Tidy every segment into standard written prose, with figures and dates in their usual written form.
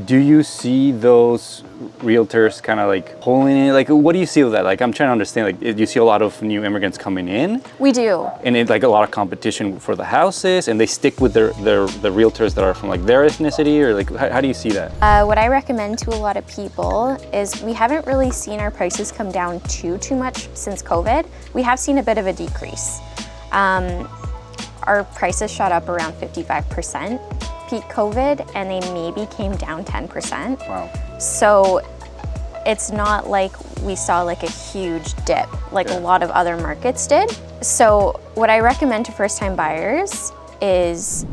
Do you see those realtors kind of like pulling in? Like, what do you see with that? Like, I'm trying to understand, like, do you see a lot of new immigrants coming in? We do. And it's like a lot of competition for the houses, and they stick with the realtors that are from like their ethnicity, or like, how do you see that? What I recommend to a lot of people is we haven't really seen our prices come down too much since COVID. We have seen a bit of a decrease. Our prices shot up around 55% peak COVID, and they maybe came down 10%. Wow. So it's not like we saw like a huge dip like a lot of other markets did. So what I recommend to first-time buyers is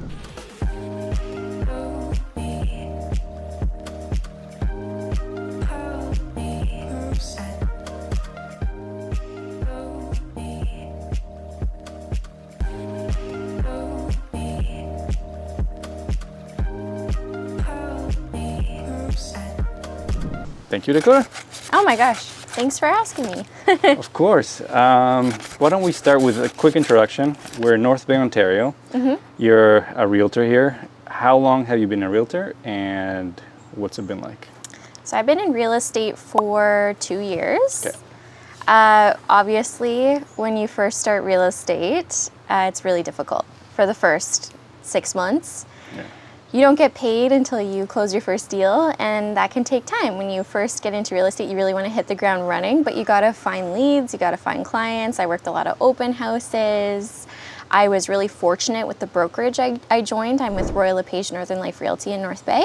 Thank you, Dakota. oh my gosh, thanks for asking me. Of course. Why don't we start with a quick introduction? We're in North Bay, Ontario. You're a realtor here. How long have you been a realtor, and what's it been like? So I've been in real estate for 2 years. Okay. Obviously, when you first start real estate, it's really difficult for the first 6 months. Yeah. You don't get paid until you close your first deal, and that can take time. When you first get into real estate, you really want to hit the ground running, but you got to find leads, you got to find clients. I worked a lot of open houses. I was really fortunate with the brokerage I joined. I'm with Royal LePage Northern Life Realty in North Bay.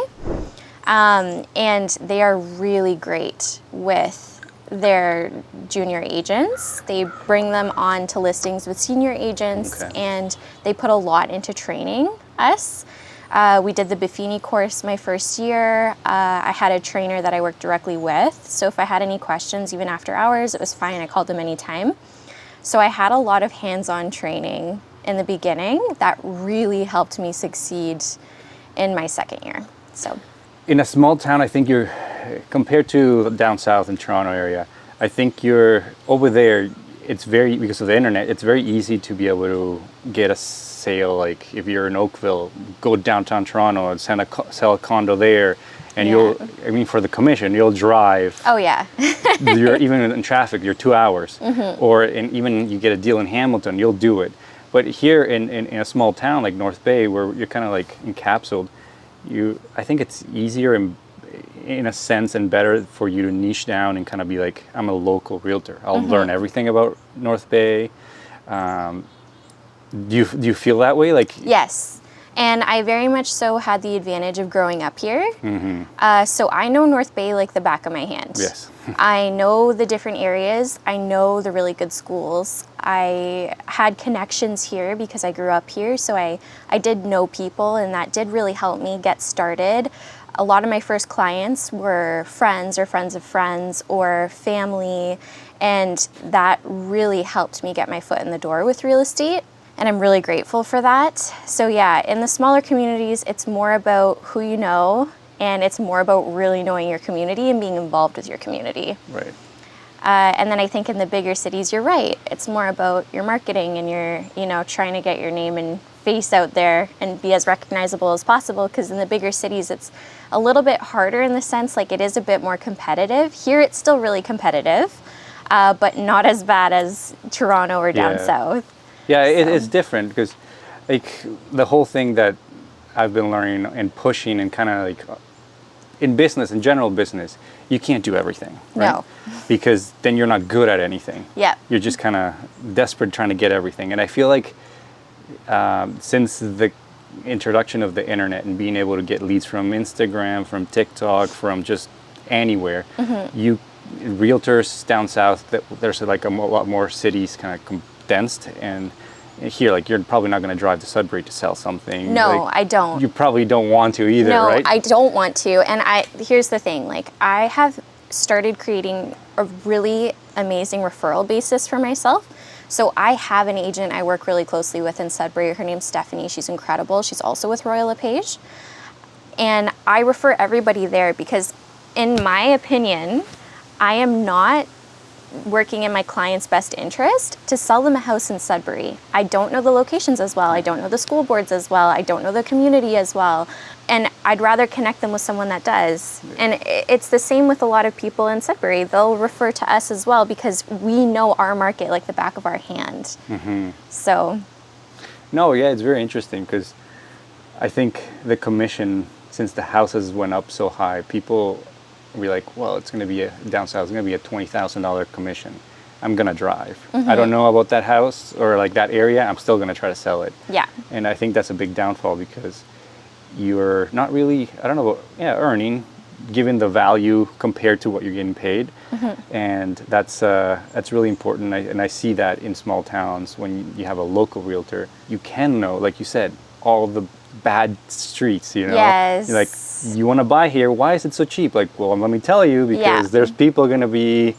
And they are really great with their junior agents. They bring them on to listings with senior agents, and they put a lot into training us. We did the Buffini course my first year. I had a trainer that I worked directly with. So if I had any questions, even after hours, it was fine. I called them anytime. So I had a lot of hands-on training in the beginning that really helped me succeed in my second year. So in a small town, I think you're, compared to down south in Toronto area, I think you're over there, it's very, because of the internet, it's very easy to be able to get a sale. Like if you're in Oakville, go downtown Toronto and sell a condo there, and I mean, for the commission, you'll drive. Oh yeah. You're even in traffic, you're 2 hours. Or even you get a deal in Hamilton, you'll do it. But here in a small town like North Bay, where you're kind of like encapsulated, I think it's easier and in a sense and better for you to niche down and kind of be like, I'm a local realtor. I'll learn everything about North Bay. Do you feel that way? Like yes, and I very much so had the advantage of growing up here. So I know North Bay like the back of my hand. Yes. I know the different areas. I know the really good schools. I had connections here because I grew up here, so I did know people, and that did really help me get started. A lot of my first clients were friends or friends of friends or family, and that really helped me get my foot in the door with real estate, and I'm really grateful for that. So yeah, in the smaller communities, it's more about who you know, and it's more about really knowing your community and being involved with your community. Right. And then I think in the bigger cities, you're right. It's more about your marketing and your, trying to get your name and face out there and be as recognizable as possible. Because in the bigger cities, it's a little bit harder in the sense, like it is a bit more competitive. Here, it's still really competitive, but not as bad as Toronto or down south. Yeah, it's different because like the whole thing that I've been learning and pushing and kind of like in business, in general business, you can't do everything, right? No. Because then you're not good at anything. Yeah. You're just kind of desperate trying to get everything. And I feel like since the introduction of the internet and being able to get leads from Instagram, from TikTok, from just anywhere, realtors down south, there's like a lot more cities kind of condensed, and here, like you're probably not going to drive to Sudbury to sell something. No, like, I don't. You probably don't want to either, no, right? No, I don't want to. And here's the thing, like I have started creating a really amazing referral basis for myself. So I have an agent I work really closely with in Sudbury. Her name's Stephanie. She's incredible. She's also with Royal LePage. And I refer everybody there because in my opinion, I am not working in my client's best interest to sell them a house in Sudbury. I don't know the locations as well. I don't know the school boards as well. I don't know the community as well. And I'd rather connect them with someone that does. And it's the same with a lot of people in Sudbury. They'll refer to us as well because we know our market like the back of our hand. So. No, yeah, it's very interesting because I think the commission, since the houses went up so high, people will be like, well, it's going to be down south, it's going to be a $20,000 commission. I'm going to drive. I don't know about that house or like that area. I'm still going to try to sell it. Yeah. And I think that's a big downfall because you're not really, I don't know, earning, given the value compared to what you're getting paid. And that's really important. And I see that in small towns when you have a local realtor, you can know, like you said, all the bad streets, you know? Yes. You're like, you want to buy here, why is it so cheap? Like, well, let me tell you, because there's people going to be,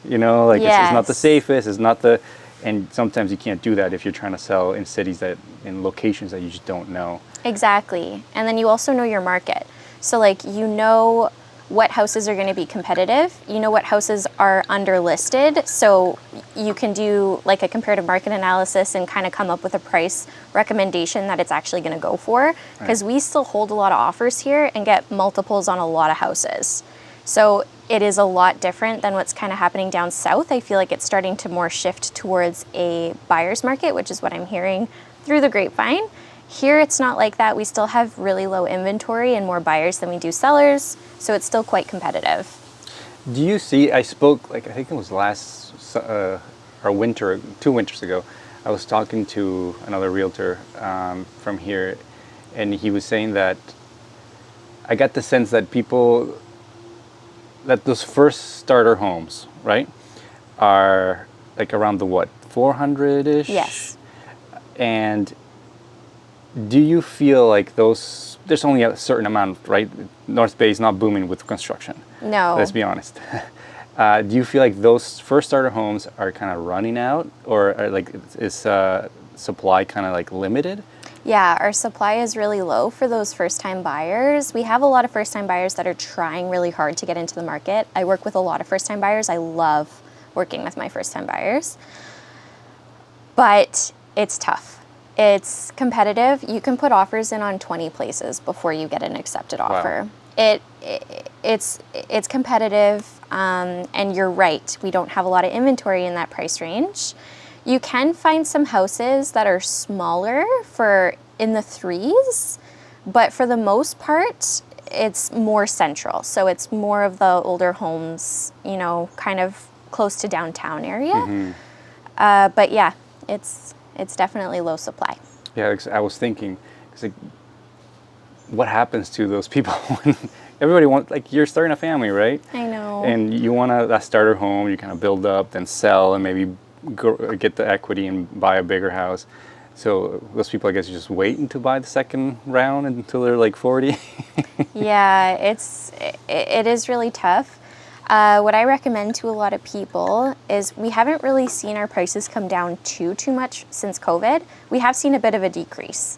you know, like it's not the safest, it's not the, and sometimes you can't do that if you're trying to sell in cities in locations that you just don't know. Exactly. And then you also know your market. So like, you know what houses are going to be competitive, you know what houses are underlisted, so you can do like a comparative market analysis and kind of come up with a price recommendation that it's actually going to go for, because we still hold a lot of offers here and get multiples on a lot of houses. So it is a lot different than what's kind of happening down south. I feel like it's starting to more shift towards a buyer's market, which is what I'm hearing through the grapevine. Here, it's not like that. We still have really low inventory and more buyers than we do sellers, so it's still quite competitive. Do you see, I spoke, like I think it was our winter, 2 winters ago, I was talking to another realtor from here, and he was saying that I got the sense that that those first starter homes, right, are like around the what, 400-ish? Yes. And do you feel like there's only a certain amount, right? North Bay is not booming with construction. No. Let's be honest. Do you feel like those first starter homes are kind of running out, or is supply kind of like limited? Yeah, our supply is really low for those first-time buyers. We have a lot of first-time buyers that are trying really hard to get into the market. I work with a lot of first-time buyers. I love working with my first-time buyers. But it's tough. It's competitive. You can put offers in on 20 places before you get an accepted offer. Wow. It's competitive, and you're right. We don't have a lot of inventory in that price range. You can find some houses that are smaller for in the 3s, but for the most part, it's more central. So it's more of the older homes, you know, kind of close to downtown area. But yeah, it's definitely low supply. Yeah, I was thinking, like, what happens to those people when everybody wants, like, you're starting a family, right? I know. And you want that starter home, you kind of build up, then sell, and maybe get the equity and buy a bigger house. So those people, I guess, just waiting to buy the second round until they're like 40. Yeah, it is really tough. What I recommend to a lot of people is we haven't really seen our prices come down too much since COVID. We have seen a bit of a decrease.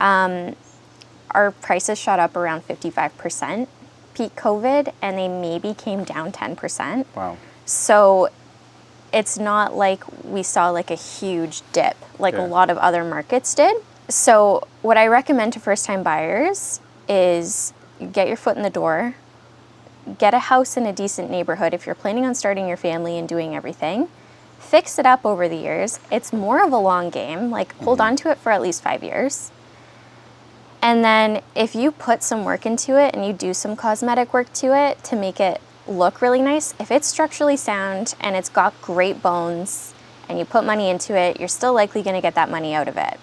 Our prices shot up around 55% peak COVID, and they maybe came down 10%. Wow. So it's not like we saw like a huge dip like a lot of other markets did. So what I recommend to first-time buyers is get your foot in the door, get a house in a decent neighborhood if you're planning on starting your family and doing everything. Fix it up over the years. It's more of a long game. Like, hold on to it for at least 5 years. And then if you put some work into it and you do some cosmetic work to it to make it look really nice, if it's structurally sound and it's got great bones and you put money into it, you're still likely going to get that money out of it.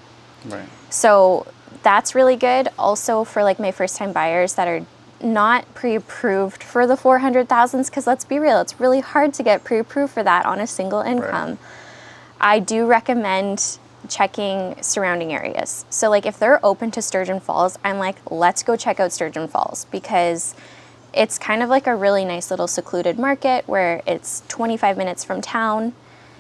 Right. So that's really good. Also for like my first-time buyers that are not pre-approved for the 400,000s, because let's be real, it's really hard to get pre-approved for that on a single income. Right. I do recommend checking surrounding areas. So like if they're open to Sturgeon Falls, I'm like, let's go check out Sturgeon Falls, because it's kind of like a really nice little secluded market where it's 25 minutes from town.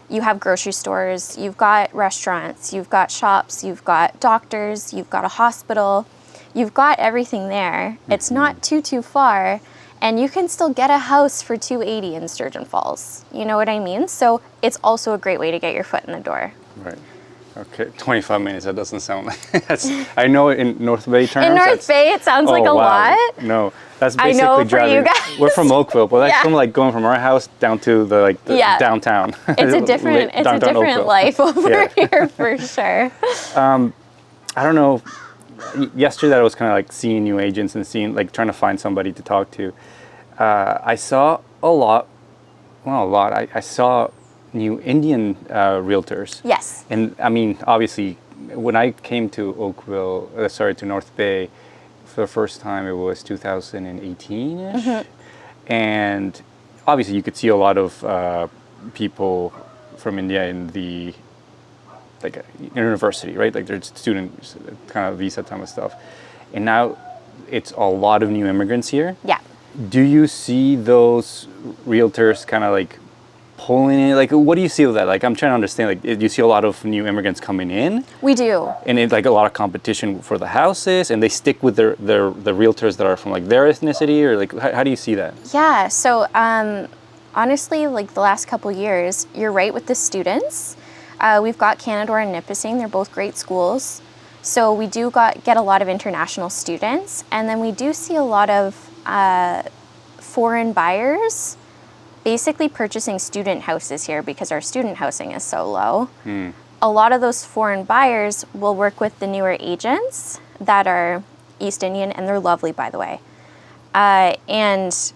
You have grocery stores, you've got restaurants, you've got shops, you've got doctors, you've got a hospital. You've got everything there. It's not too far, and you can still get a house for $280 in Sturgeon Falls. You know what I mean? So it's also a great way to get your foot in the door. Right. Okay, 25 minutes. That doesn't sound like that's. I know in North Bay terms. In North Bay, it sounds like a lot. No, that's I basically know for driving. you guys. We're from Oakville, but that's Yeah. from like going from our house down to the downtown. It's a different Downtown Oakville. life over Yeah. here for sure. I don't know. Yesterday I was kind of like seeing new agents and seeing like trying to find somebody to talk to. I saw a lot. Well, a lot. I saw new Indian realtors. Yes. And I mean, obviously, when I came to to North Bay for the first time, it was 2018-ish. And obviously you could see a lot of people from India in the university, right? Like there's students, kind of visa type of stuff. And now it's a lot of new immigrants here. Yeah. Do you see those realtors kind of like pulling in? Like, what do you see with that? Like, I'm trying to understand. Like, do you see a lot of new immigrants coming in? We do. And it's like a lot of competition for the houses, and they stick with the realtors that are from like their ethnicity, or like how do you see that? Yeah. So honestly, like the last couple years, you're right with the students. We've got Canadore and Nipissing. They're both great schools. So we do get a lot of international students, and then we do see a lot of foreign buyers basically purchasing student houses here because our student housing is so low. A lot of those foreign buyers will work with the newer agents that are East Indian, and they're lovely, by the way. And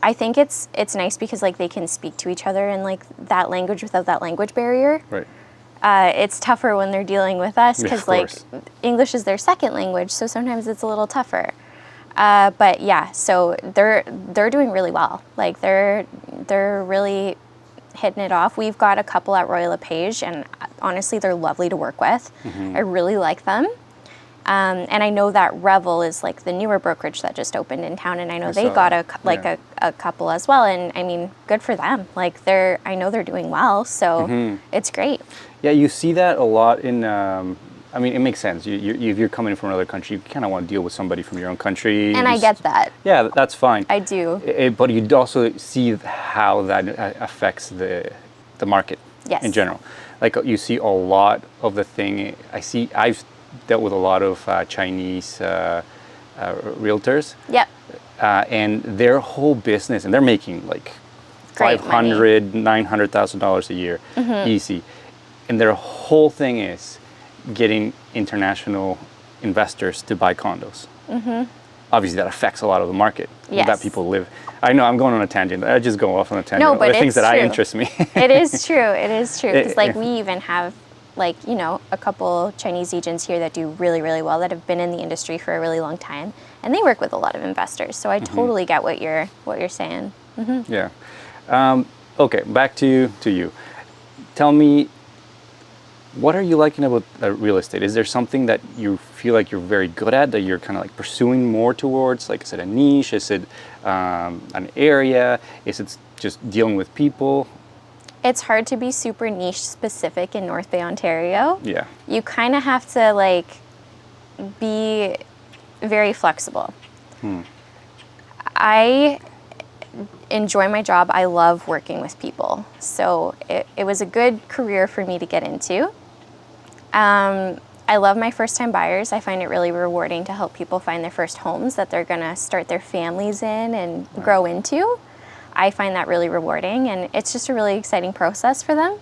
I think it's nice because like they can speak to each other in like that language without that language barrier. Right. It's tougher when they're dealing with us because like English is their second language, so sometimes it's a little tougher. But yeah, so they're doing really well. Like they're really hitting it off. We've got a couple at Royal LePage, and honestly, they're lovely to work with. I really like them. And I know that Revel is like the newer brokerage that just opened in town, and I know they got a couple as well. And I mean, good for them. Like I know they're doing well, so it's great. Yeah, you see that a lot in. I mean, it makes sense. If you're coming from another country, you kind of want to deal with somebody from your own country. And I get that. Yeah, that's fine. I do. But you also see how that affects the market in general. Like you see a lot of the thing. I've dealt with a lot of Chinese realtors. Yep. And their whole business, and they're making like $500,000, $900,000 a year, easy. And their whole thing is getting international investors to buy condos. Obviously, that affects a lot of the market that people live. I know I'm going on a tangent. I just go off on a tangent. No, but the things that interest me. It is true. It is true. Because like we even have like, you know, a couple Chinese agents here that do really, really well that have been in the industry for a really long time, and they work with a lot of investors. So I totally get what you're saying. Yeah. Okay, back to you. Tell me, what are you liking about real estate? Is there something that you feel like you're very good at, that you're kind of like pursuing more towards? Like, is it a niche? Is it an area? Is it just dealing with people? It's hard to be super niche specific in North Bay, Ontario. Yeah. You kind of have to like be very flexible. I enjoy my job. I love working with people. So it was a good career for me to get into. I love my first-time buyers. I find it really rewarding to help people find their first homes that they're going to start their families in and grow into. I find that really rewarding, and it's just a really exciting process for them.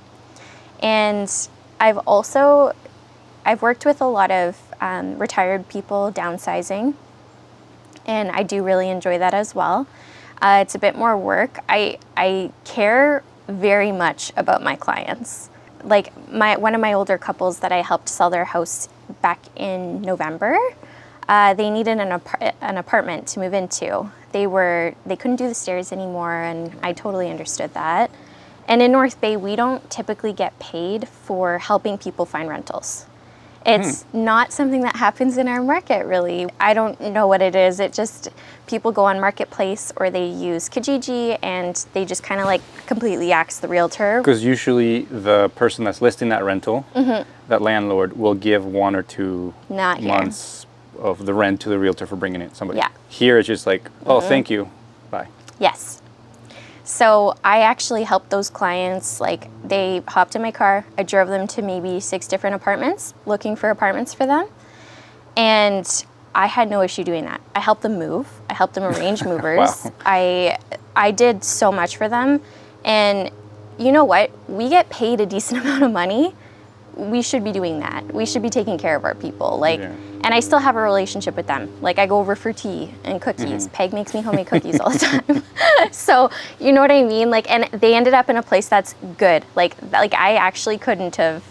And I've worked with a lot of retired people downsizing, and I do really enjoy that as well. It's a bit more work. I care very much about my clients. Like one of my older couples that I helped sell their house back in November, they needed an apartment to move into. They couldn't do the stairs anymore, and I totally understood that. And in North Bay, we don't typically get paid for helping people find rentals. It's not something that happens in our market, really. I don't know what it is. It just, people go on Marketplace or they use Kijiji, and they just kind of like completely axe the realtor. Because usually the person that's listing that rental, that landlord, will give 1 or 2 months of the rent to the realtor for bringing in somebody. Yeah. Here it's just like, oh, thank you, bye. Yes. So I actually helped those clients, like they hopped in my car, I drove them to maybe 6 different apartments, looking for apartments for them. And I had no issue doing that. I helped them move. I helped them arrange movers. Wow. I did so much for them. And you know what? We get paid a decent amount of money. We should be doing that. We should be taking care of our people. Like, Yeah. and I still have a relationship with them. Like I go over for tea and cookies. Peg makes me homemade cookies all the time. So you know what I mean? Like, and they ended up in a place that's good. Like I actually couldn't have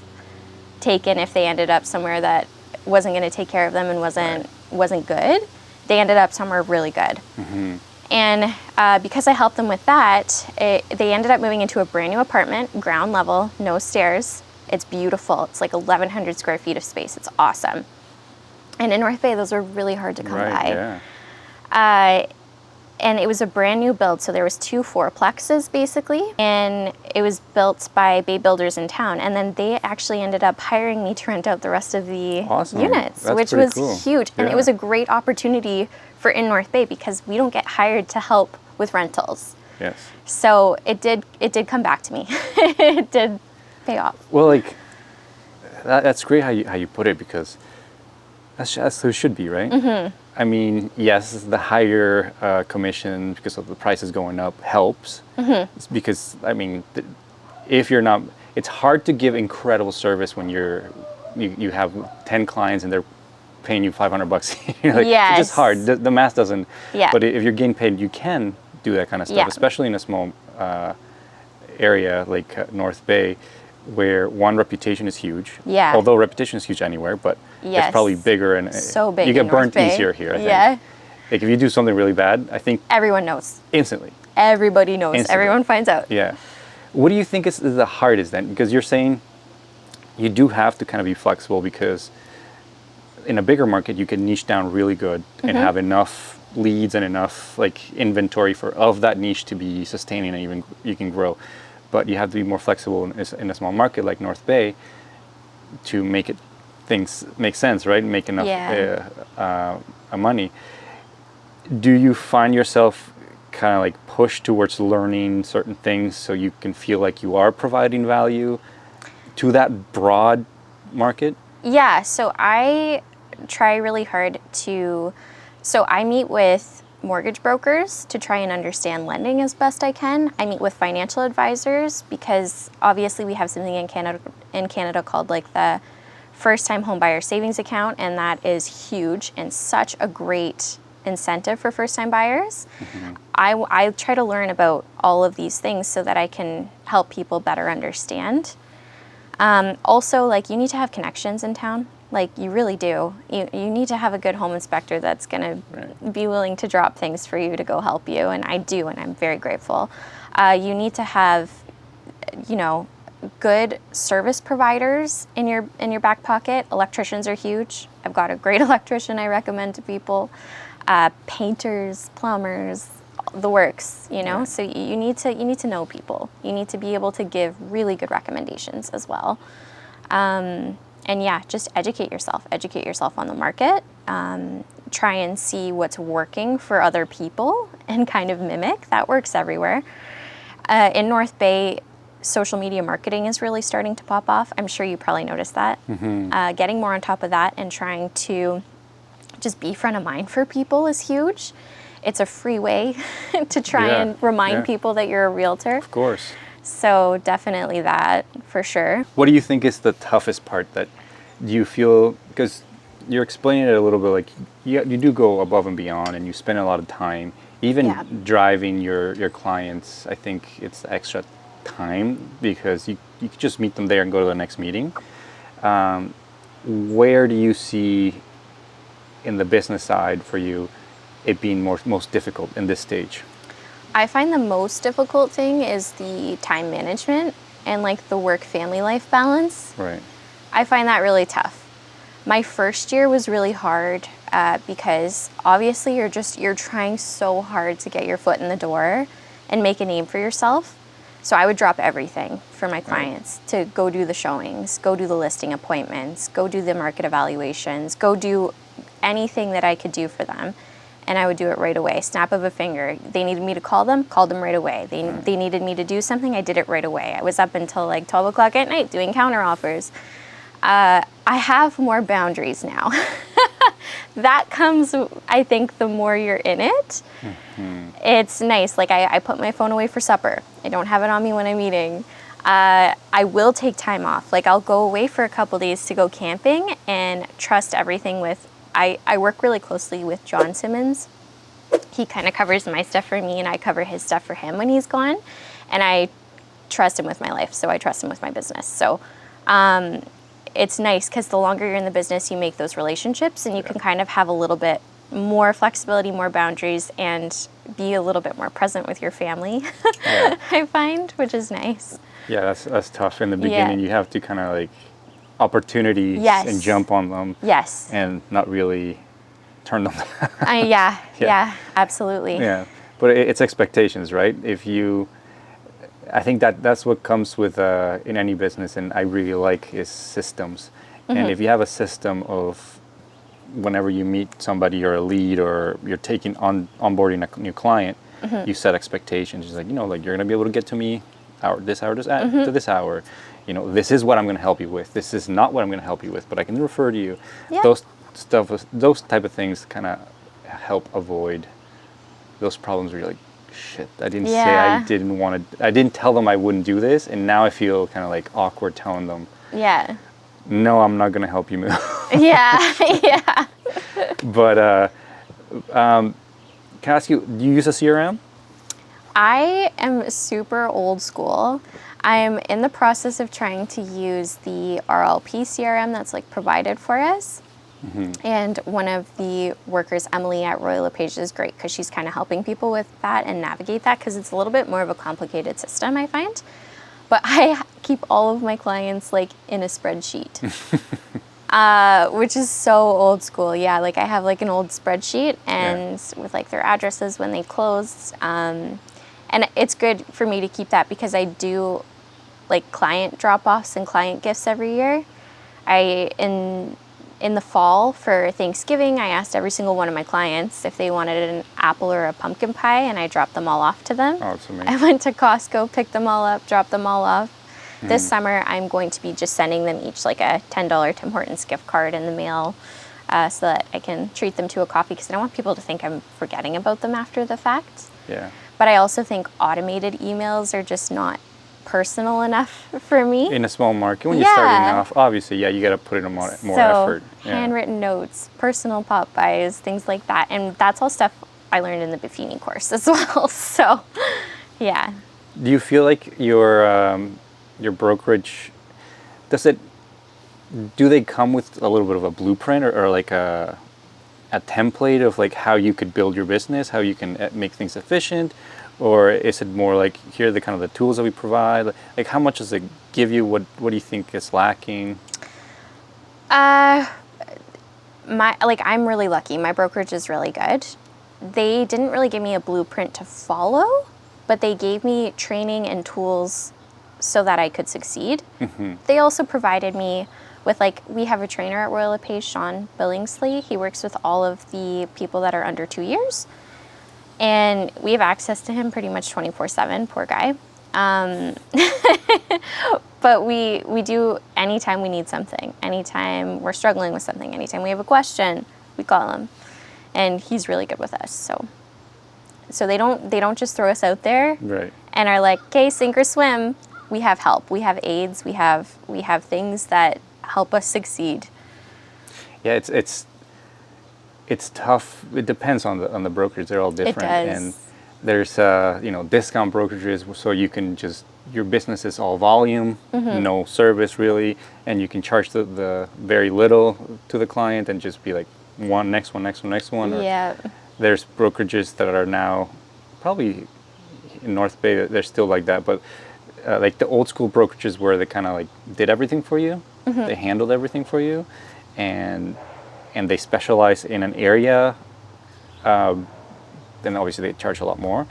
taken if they ended up somewhere that wasn't going to take care of them and wasn't good. They ended up somewhere really good. And because I helped them with that, they ended up moving into a brand new apartment, ground level, no stairs. It's beautiful. It's like 1,100 square feet of space. It's awesome. And in North Bay, those are really hard to come by. Yeah. And it was a brand new build, so there was 2 fourplexes basically, and it was built by Bay Builders in town. And then they actually ended up hiring me to rent out the rest of the Awesome. units, That's which pretty was cool. huge. And Yeah. it was a great opportunity for in North Bay because we don't get hired to help with rentals. Yes. So it did come back to me. It did pay off. Well, like that's great how you put it, because that's how it should be, right? I mean, yes, the higher commission because of the prices going up helps. It's because I mean, if you're not, it's hard to give incredible service when you have 10 clients and they're paying you $500. You're like, Yes. it's just hard. The math doesn't. Yeah. But if you're getting paid, you can do that kind of stuff, Yeah. especially in a small area like North Bay, where one, reputation is huge. Yeah. Although reputation is huge anywhere, but Yes. it's probably bigger and So big you in get North burnt Bay. easier here. I think. Yeah. Like if you do something really bad, I think Everyone knows. instantly. Everybody knows. Instantly. Everyone finds out. Yeah. What do you think is the hardest then? Because you're saying you do have to kind of be flexible, because in a bigger market you can niche down really good and have enough leads and enough like inventory of that niche to be sustaining, and even you can grow. But you have to be more flexible in a small market like North Bay to make things make sense, right? Make enough Yeah. money. Do you find yourself kind of like pushed towards learning certain things so you can feel like you are providing value to that broad market? Yeah, so I try really hard so I meet with mortgage brokers to try and understand lending as best I can. I meet with financial advisors because obviously we have something in Canada called like the first time home buyer savings account, and that is huge and such a great incentive for first time buyers. I try to learn about all of these things so that I can help people better understand. Also, like, you need to have connections in town. Like, you really do. You need to have a good home inspector that's going to be willing to drop things for you to go help you. And I do, and I'm very grateful. You need to have, good service providers in your back pocket. Electricians are huge. I've got a great electrician I recommend to people. Painters, plumbers, the works, Right. So you need to know people. You need to be able to give really good recommendations as well. And yeah, just educate yourself on the market. Try and see what's working for other people and kind of mimic. That works everywhere. In North Bay, social media marketing is really starting to pop off. I'm sure you probably noticed that. Getting more on top of that and trying to just be front of mind for people is huge. It's a free way to try and remind people that you're a realtor. Of course. So definitely that, for sure. What do you think is the toughest part that you feel, because you're explaining it a little bit, like you do go above and beyond and you spend a lot of time, even driving your clients. I think it's extra time because you could just meet them there and go to the next meeting. Where do you see in the business side for you it being most difficult in this stage? I find the most difficult thing is the time management and like the work-family life balance. Right. I find that really tough. My first year was really hard because obviously you're trying so hard to get your foot in the door and make a name for yourself. So I would drop everything for my clients to go do the showings, go do the listing appointments, go do the market evaluations, go do anything that I could do for them. and I would do it right away. Snap of a finger. They needed me to called them right away. They needed me to do something, I did it right away. I was up until like 12 o'clock at night doing counter offers. I have more boundaries now. That comes, I think, the more you're in it. It's nice. Like I put my phone away for supper. I don't have it on me when I'm eating. I will take time off. Like I'll go away for a couple days to go camping and trust everything with, I work really closely with John Simmons. He kind of covers my stuff for me and I cover his stuff for him when he's gone. And I trust him with my life, so I trust him with my business. So it's nice because the longer you're in the business, you make those relationships and you can kind of have a little bit more flexibility, more boundaries, and be a little bit more present with your family, I find, which is nice. Yeah, that's tough in the beginning. You have to kind of like opportunities and jump on them. Yes. And not really turn them down. Yeah, absolutely. Yeah, but it's expectations, right? I think that's what comes with in any business, and I really like is systems. And if you have a system of whenever you meet somebody or a lead or you're onboarding a new client, you set expectations. It's like, like you're gonna be able to get to me to this hour. This is what I'm gonna help you with. This is not what I'm gonna help you with, but I can refer to you. Yeah. Those type of things kind of help avoid those problems where you're like, shit, I didn't say I didn't tell them I wouldn't do this, and now I feel kind of like awkward telling them. Yeah. No, I'm not gonna help you move. Yeah. But can I ask you, do you use a CRM? I am super old school. I'm in the process of trying to use the RLP CRM that's like provided for us. And one of the workers, Emily at Royal LePage, is great because she's kind of helping people with that and navigate that because it's a little bit more of a complicated system, I find. But I keep all of my clients like in a spreadsheet, which is so old school. Yeah, like I have like an old spreadsheet and with like their addresses when they closed. And it's good for me to keep that because I do like client drop-offs and client gifts every year. In the fall for Thanksgiving, I asked every single one of my clients if they wanted an apple or a pumpkin pie, and I dropped them all off to them. Oh, that's amazing. I went to Costco, picked them all up, dropped them all off. This summer, I'm going to be just sending them each like a $10 Tim Hortons gift card in the mail so that I can treat them to a coffee because I don't want people to think I'm forgetting about them after the fact. Yeah. But I also think automated emails are just not personal enough for me. In a small market, when you're starting off, obviously, you got to put in more effort. Handwritten notes, personal pop-bys, things like that. And that's all stuff I learned in the Buffini course as well. So, yeah. Do you feel like your brokerage, do they come with a little bit of a blueprint or like a template of like how you could build your business, how you can make things efficient? Or is it more like, here are the kind of the tools that we provide? Like how much does it give you? What do you think is lacking? I'm really lucky. My brokerage is really good. They didn't really give me a blueprint to follow, but they gave me training and tools so that I could succeed. They also provided me with we have a trainer at Royal LePage, Sean Billingsley. He works with all of the people that are under 2 years. And we have access to him pretty much 24/7, poor guy. But we do anytime we need something, anytime we're struggling with something, anytime we have a question, we call him. And he's really good with us. So they don't just throw us out there and are like, okay, sink or swim. We have help. We have aids. We have things that help us succeed. Yeah, it's tough. It depends on the brokers. They're all different. It does. And there's discount brokerages, so you can just, your business is all volume, no service really, and you can charge the very little to the client and just be like next one. Yeah. There's brokerages that are now probably in North Bay, they're still like that, but like the old school brokerages where they kind of like did everything for you, they handled everything for you, and they specialize in an area, then obviously they charge a lot more.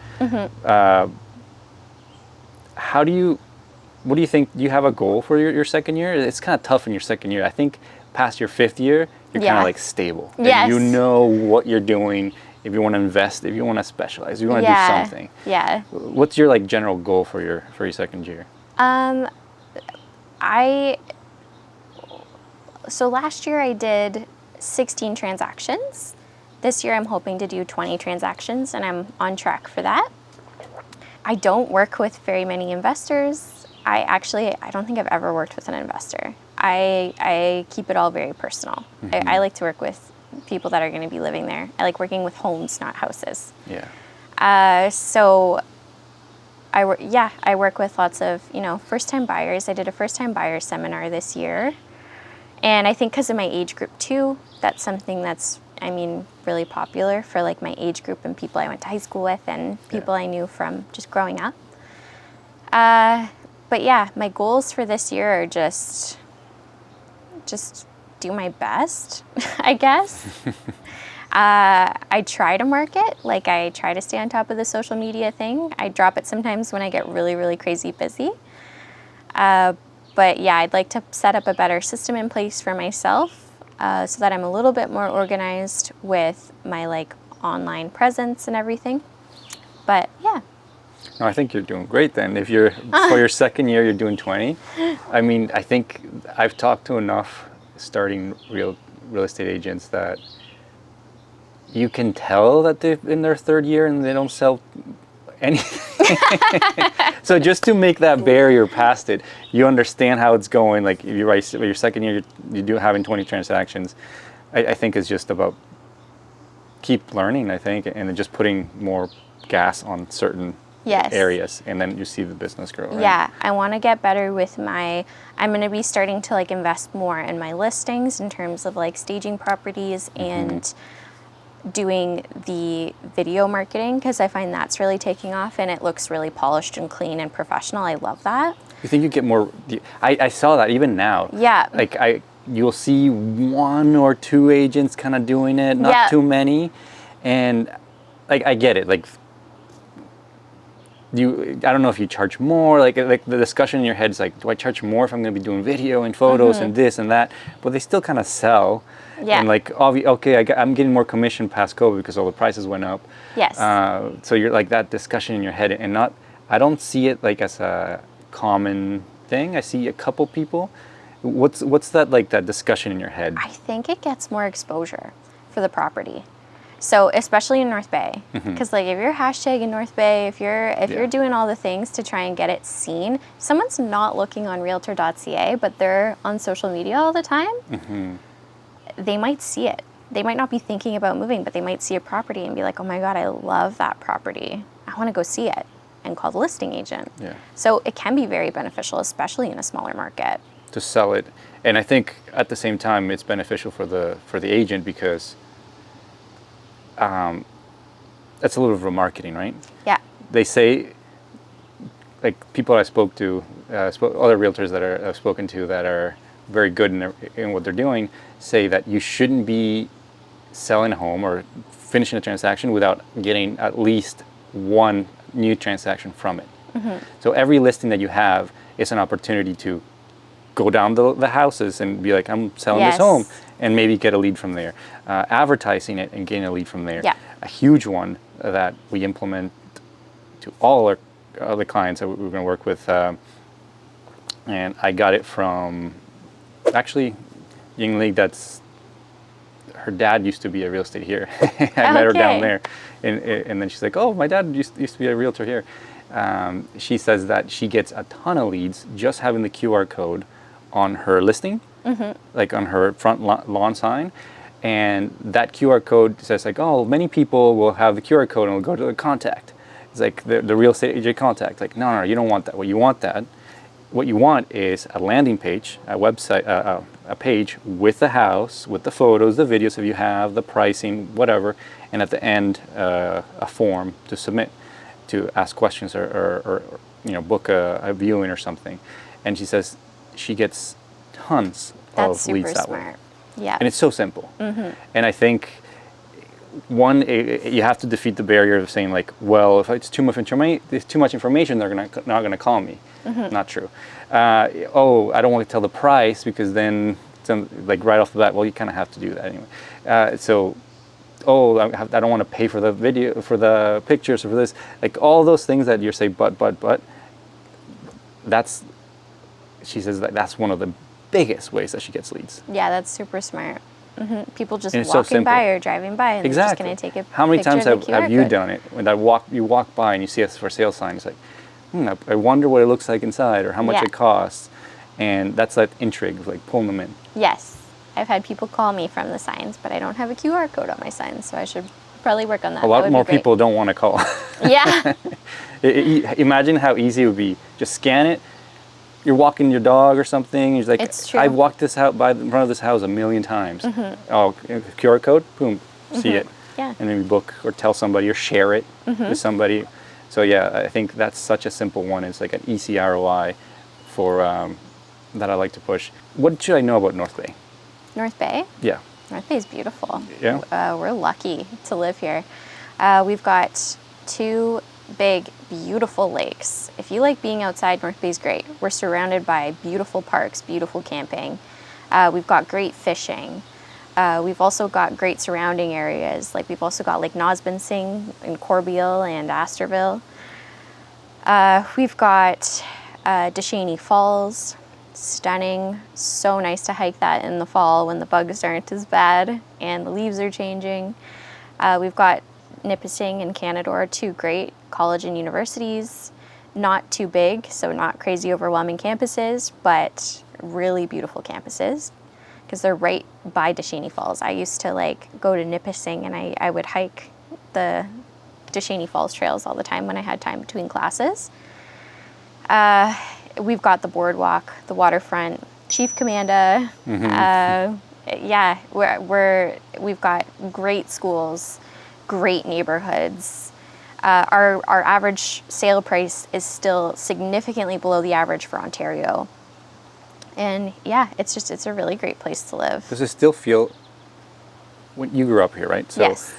What do you think, do you have a goal for your second year? It's kind of tough in your second year. I think past your fifth year, you're kind of like stable. Yes. You know what you're doing. if you want to invest, if you want to specialize, if you want to do Yeah. something. Yeah. What's your like general goal for your second year? So last year I did 16 transactions. This year I'm hoping to do 20 transactions, and I'm on track for that. I don't work with very many investors. I don't think I've ever worked with an investor. I keep it all very personal. I like to work with people that are going to be living there. I like working with homes, not houses. Yeah. So I work with lots of, first-time buyers. I did a first-time buyer seminar this year. And I think because of my age group too, that's something that's, really popular for like my age group and people I went to high school with and people I knew from just growing up. But yeah, my goals for this year are just do my best, I guess. I try to market, like I try to stay on top of the social media thing. I drop it sometimes when I get really, really crazy busy. But yeah, I'd like to set up a better system in place for myself so that I'm a little bit more organized with my like online presence and everything. But yeah. No, I think you're doing great then. If you're for your second year, you're doing 20. I think I've talked to enough starting real estate agents that you can tell that they're in their third year and they don't sell anything. So just to make that barrier past it, you understand how it's going. Like if you're right, your second year, you do having 20 transactions. I think it's just about keep learning. I think, and then just putting more gas on certain areas, and then you see the business grow. Right? Yeah, I want to get better with I'm going to be starting to like invest more in my listings in terms of like staging properties and doing the video marketing, because I find that's really taking off and it looks really polished and clean and professional. I love that. You think you get more? I saw that even now. Yeah. Like you'll see one or two agents kind of doing it, not too many, and like I get it. Like I don't know if you charge more. Like the discussion in your head is like, do I charge more if I'm going to be doing video and photos and this and that? But they still kind of sell. Yeah. And like, okay, I'm getting more commission past COVID because all the prices went up. Yes. So you're like that discussion in your head, and I don't see it like as a common thing. I see a couple people. What's that like, that discussion in your head? I think it gets more exposure for the property. So especially in North Bay, because like if you're hashtagging North Bay, if you're doing all the things to try and get it seen, if someone's not looking on Realtor.ca, but they're on social media all the time, they might see it. They might not be thinking about moving, but they might see a property and be like, oh my God, I love that property. I want to go see it, and call the listing agent. Yeah. So it can be very beneficial, especially in a smaller market. To sell it. And I think at the same time, it's beneficial for the agent because that's a little bit of marketing, right? Yeah. They say, like people I spoke to, other realtors that I've spoken to that are very good in what they're doing, say that you shouldn't be selling a home or finishing a transaction without getting at least one new transaction from it. So every listing that you have is an opportunity to go down the houses and be like, I'm selling this home, and maybe get a lead from there. Advertising it and getting a lead from there. Yeah. A huge one that we implement to all our other clients that we're going to work with, and I got it from actually a young lady that's, her dad used to be a real estate here. I met her down there, and then she's like, oh, my dad used to be a realtor here. She says that she gets a ton of leads just having the QR code on her listing, like on her front lawn sign, and that QR code says like, oh, many people will have the QR code and will go to the contact. It's like the real estate agent contact. Like, no, you don't want that. What you want is a landing page, a website, a page with the house, with the photos, the videos if you have, the pricing, whatever, and at the end a form to submit, to ask questions or book a viewing or something. And she says she gets tons of leads that way. Yeah. And it's so simple. And I think you have to defeat the barrier of saying like, well, if it's too much information, they're not going to call me. Not true. I don't want to tell the price because then, like right off the bat, well, you kind of have to do that anyway. So oh, I don't want to pay for the video, for the pictures, or for this. Like all those things that you say, but. That's, she says that's one of the biggest ways that she gets leads. Yeah, that's super smart. People just And it's so walking simple. by or driving by, and Exactly. they're just going to take a How many picture times of the QR have you code. done it? When you walk by and you see a for sale sign, it's like, I wonder what it looks like inside or how much Yeah. it costs. And that's that intrigue of like pulling them in. Yes. I've had people call me from the signs, but I don't have a QR code on my signs, so I should probably work on that. A lot That would more be great. people don't want to call. Yeah. Imagine how easy it would be. Just scan it. You're walking your dog or something. You're like, It's true. I've walked this out by in front of this house a million times. Oh, QR code, boom, see it. Yeah. And then we book or tell somebody or share it with somebody. So yeah, I think that's such a simple one. It's like an easy ROI for that I like to push. What should I know about North Bay? North Bay? Yeah. North Bay is beautiful. Yeah. We're lucky to live here. We've got 2 big, beautiful lakes. If you like being outside, North Bay's great. We're surrounded by beautiful parks, beautiful camping. We've got great fishing. We've also got great surrounding areas. Like we've also got Lake Nosbonsing in Corbeil and Astorville. We've got Descheny Falls, stunning. So nice to hike that in the fall when the bugs aren't as bad and the leaves are changing. We've got Nipissing and Canadore, 2 great college and universities. Not too big, so not crazy overwhelming campuses, but really beautiful campuses because they're right by Descheny Falls. I used to like go to Nipissing and I would hike the Descheny Falls trails all the time when I had time between classes. We've got the boardwalk, the waterfront, Chief Commanda. Yeah, we've got great schools, great neighborhoods. Our average sale price is still significantly below the average for Ontario. And yeah, it's a really great place to live. Does it still feel, when you grew up here, right? So Yes.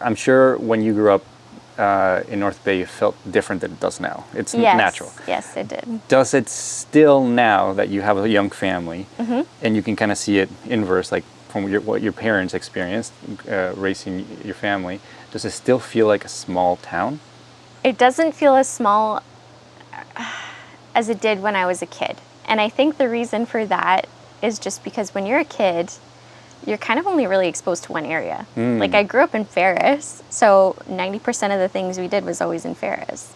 I'm sure when you grew up in North Bay, it felt different than it does now. It's Yes. natural. Yes, it did. Does it still now that you have a young family and you can kind of see it inverse, like from what your parents experienced raising your family, does it still feel like a small town? It doesn't feel as small as it did when I was a kid. And I think the reason for that is just because when you're a kid, you're kind of only really exposed to one area. Like I grew up in Ferris, so 90% of the things we did was always in Ferris.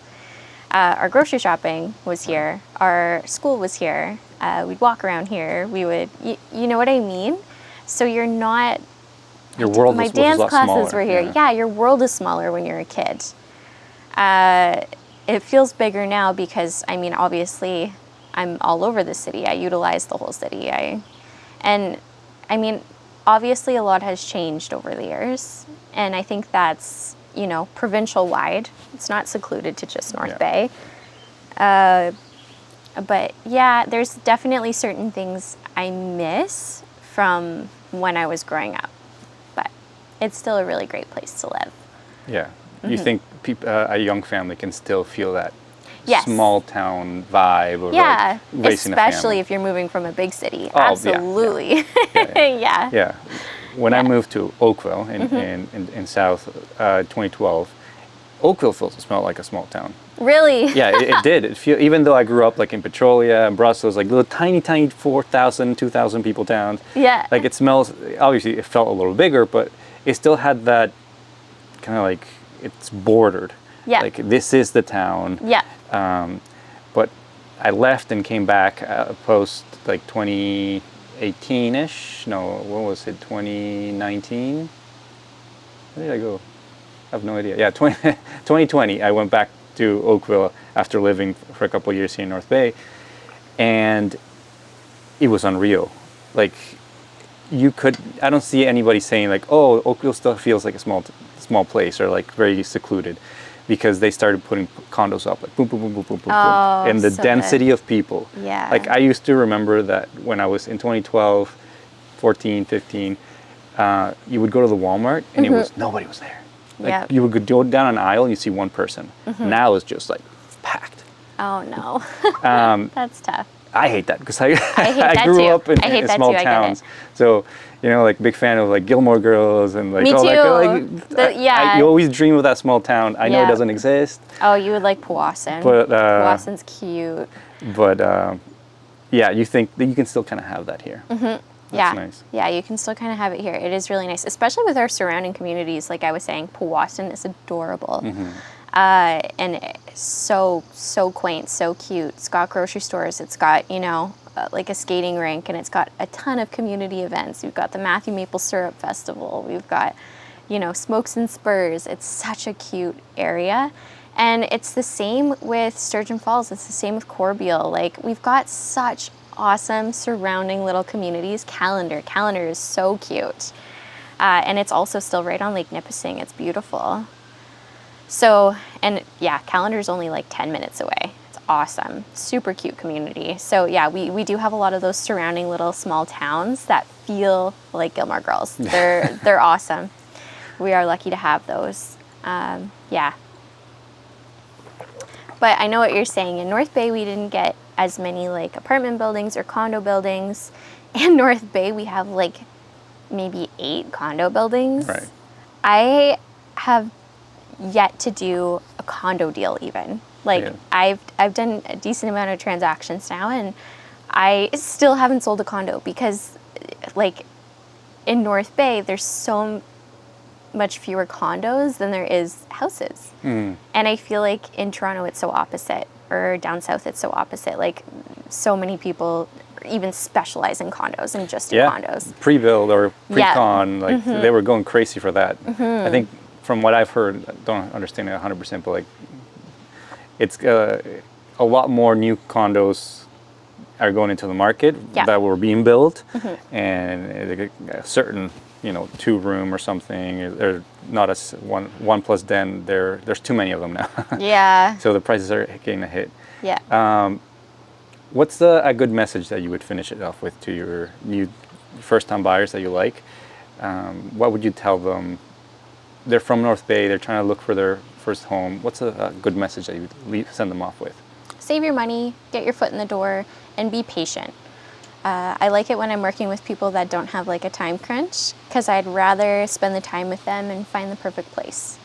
Our grocery shopping was here. Our school was here. We'd walk around here. We would, you know what I mean? So you're not. Your world my was dance a lot classes smaller. were here. Yeah, your world is smaller when you're a kid. It feels bigger now because I mean, obviously, I'm all over the city. I utilize the whole city. I mean, obviously, a lot has changed over the years, and I think that's provincial wide. It's not secluded to just North Bay. But yeah, there's definitely certain things I miss from when I was growing up, but it's still a really great place to live. Yeah. You think a young family can still feel that Yes. small town vibe of Yeah, like raising a family? especially if you're moving from a big city. Oh, yeah, Absolutely. Yeah. Yeah. When I moved to Oakville in South 2012, Oakville smelled like a small town. Really? Yeah, it did. Even though I grew up like in Petrolia and Brussels, like little tiny 4,000, 2,000 people towns. Yeah. Like it smells, obviously it felt a little bigger, but it still had that kind of like, it's bordered. Yeah. Like this is the town. Yeah. But I left and came back post like 2018-ish. No, what was it? 2019? Where did I go? I have no idea. Yeah, 2020. I went back to Oakville after living for a couple of years here in North Bay, and it was unreal. Like I don't see anybody saying like, oh, Oakville still feels like a small place or like very secluded, because they started putting condos up like boom, boom, boom, boom, boom, boom, Oh, and the so density good. of people. Yeah. Like I used to remember that when I was in 2012, 14, 15, you would go to the Walmart and nobody was there. Like Yep. you would go down an aisle and you see one person. Now it's just like packed. Oh no. That's tough. I hate that because I hate I that grew too. up in, I hate in that small too, I get it. towns, so like big fan of like Gilmore Girls and like Me all too. that. Yeah. You always dream of that small town. I know it Yeah. doesn't exist, Oh, you would like Powassan. but Powassan's cute. yeah, you think that you can still kind of have that here. That's Yeah. Nice. Yeah, you can still kind of have it here. It is really nice, especially with our surrounding communities. Like I was saying, Powassan is adorable. And it's so quaint, so cute. It's got grocery stores. It's got, like a skating rink, and it's got a ton of community events. We've got the Matthew Maple Syrup Festival. We've got, Smokes and Spurs. It's such a cute area. And it's the same with Sturgeon Falls. It's the same with Corbeil. Like, we've got such awesome surrounding little communities. Callender is so cute. And it's also still right on Lake Nipissing. It's beautiful. So, and yeah, Callender's only like 10 minutes away. It's awesome. Super cute community. So yeah, we do have a lot of those surrounding little small towns that feel like Gilmore Girls. They're awesome. We are lucky to have those. Yeah. But I know what you're saying. In North Bay, we didn't get as many like apartment buildings or condo buildings. In North Bay, we have like maybe 8 condo buildings. Right. I have yet to do a condo deal even. Like I've done a decent amount of transactions now, and I still haven't sold a condo because like in North Bay there's so much fewer condos than there is houses. And I feel like in Toronto it's so opposite, or down south it's so opposite. Like so many people even specialize in condos and just do condos. Pre-build or pre-con, like they were going crazy for that. I think from what I've heard, I don't understand it 100%, but like it's a lot more new condos are going into the market that were being built, and a certain 2-room or something, they're not as one plus den. There's too many of them now. Yeah. So the prices are getting a hit. Yeah. What's a good message that you would finish it off with to your new first-time buyers that you like? What would you tell them? They're from North Bay. They're trying to look for their first home. What's a good message that you would send them off with? Save your money, get your foot in the door, and be patient. I like it when I'm working with people that don't have like a time crunch, because I'd rather spend the time with them and find the perfect place.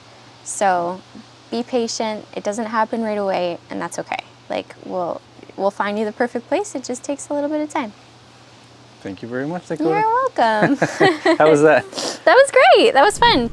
So be patient. It doesn't happen right away, and that's okay. Like we'll find you the perfect place. It just takes a little bit of time. Thank you very much, Dakota. You're welcome. How was that? That was great. That was fun.